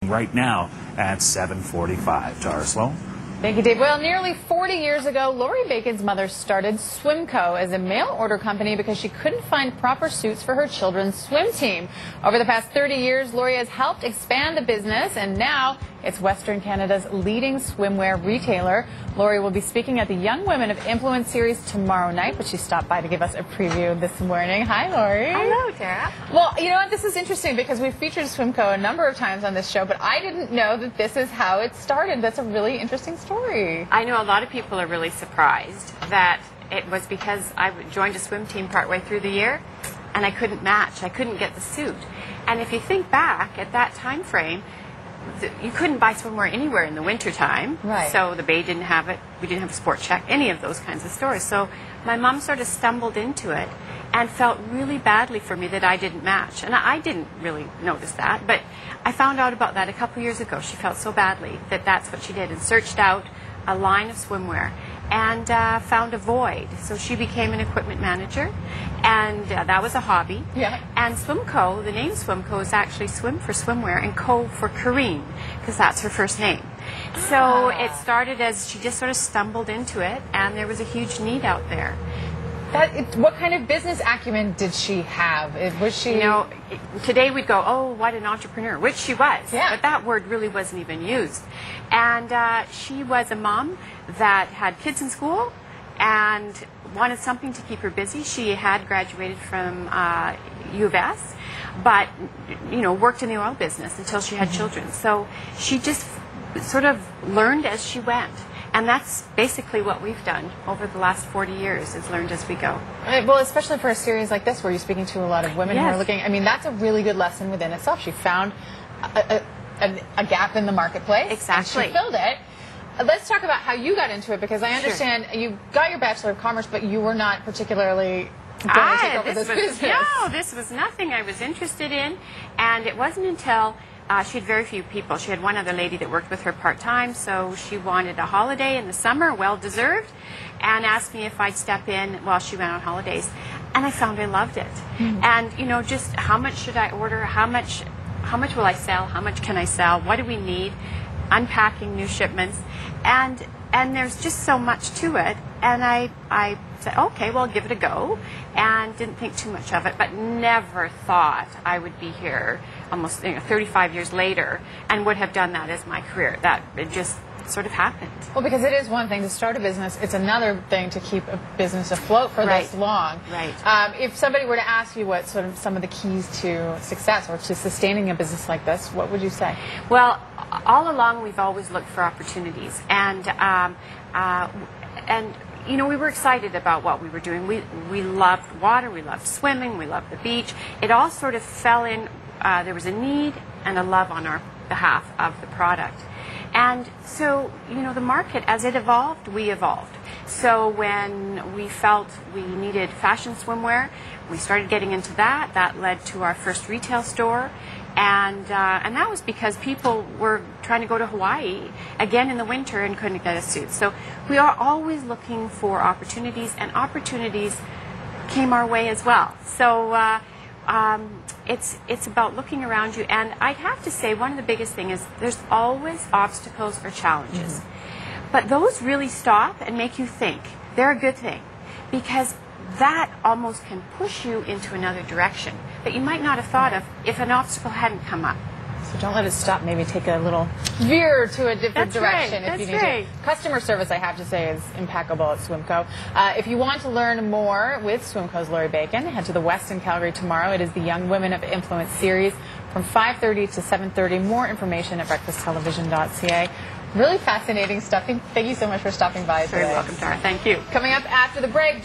right now at 7:45. Tara Sloan. Thank you, Dave. Well, nearly 40 years ago, Lori Bacon's mother started Swimco as a mail-order company because she couldn't find proper suits for her children's swim team. Over the past 30 years, Lori has helped expand the business, and now it's Western Canada's leading swimwear retailer. Lori will be speaking at the Young Women of Influence series tomorrow night, but she stopped by to give us a preview this morning. Hi, Lori. Hello, Tara. Well, you know what? This is interesting because we've featured Swimco a number of times on this show, but I didn't know that this is how it started. That's a really interesting story. I know a lot of people are really surprised that it was because I joined a swim team partway through the year and I couldn't match. I couldn't get the suit. And if you think back at that time frame, you couldn't buy swimwear anywhere in the winter time. Right. So the Bay didn't have it. We didn't have a Sport Check, any of those kinds of stores. So my mom sort of stumbled into it and felt really badly for me that I didn't match. And I didn't really notice that, but I found out about that a couple years ago. She felt so badly that that's what she did and searched out a line of swimwear and found a void. So she became an equipment manager, and that was a hobby. Yeah. And Swimco, the name Swimco is actually Swim for swimwear and Co for Corrine, because that's her first name. So it started as she just sort of stumbled into it, and there was a huge need out there. What kind of business acumen did she have? Was she... You know, today we'd go, oh, what an entrepreneur, which she was. Yeah. But that word really wasn't even used. And she was a mom that had kids in school and wanted something to keep her busy. She had graduated from U of S, but, you know, worked in the oil business until she had children. So she just sort of learned as she went. And that's basically what we've done over the last 40 years, is learned as we go. Well, especially for a series like this where you're speaking to a lot of women who are looking, I mean, that's a really good lesson within itself. She found a gap in the marketplace. Exactly. And she filled it. Let's talk about how you got into it, because I understand you got your Bachelor of Commerce, but you were not particularly going to take over this business. No, this was nothing I was interested in, and it wasn't until... she had very few people. She had one other lady that worked with her part-time, so she wanted a holiday in the summer, well-deserved, and asked me if I'd step in while she went on holidays. And I found I loved it. And, you know, just how much should I order? How much will I sell? How much can I sell? What do we need? Unpacking new shipments. And there's just so much to it. And I said, okay, well, I'll give it a go, and didn't think too much of it, but never thought I would be here almost 35 years later and would have done that as my career. That it just sort of happened. Well, because it is one thing to start a business, it's another thing to keep a business afloat for this long. Right. If somebody were to ask you what sort of some of the keys to success or to sustaining a business like this, what would you say? Well, all along we've always looked for opportunities, and you know, we were excited about what we were doing. We loved water, we loved swimming, we loved the beach. It all sort of fell in. There was a need and a love on our behalf of the product. And so, you know, the market, as it evolved, we evolved. So when we felt we needed fashion swimwear, we started getting into that. That led to our first retail store. And that was because people were trying to go to Hawaii again in the winter and couldn't get a suit. So we are always looking for opportunities, and opportunities came our way as well. So it's about looking around you. And I'd have to say one of the biggest things is there's always obstacles or challenges. But those really stop and make you think. They're a good thing, because that almost can push you into another direction that you might not have thought of if an obstacle hadn't come up. So don't let it stop. Maybe take a little veer to a different direction if you need to. Customer service, I have to say, is impeccable at Swimco. If you want to learn more with Swimco's Lori Bacon, head to the West in Calgary tomorrow. It is the Young Women of Influence series from 5:30 to 7:30. More information at breakfasttelevision.ca. Really fascinating stuff. Thank you so much for stopping by today. Very welcome, Tara. Thank you. Coming up after the break,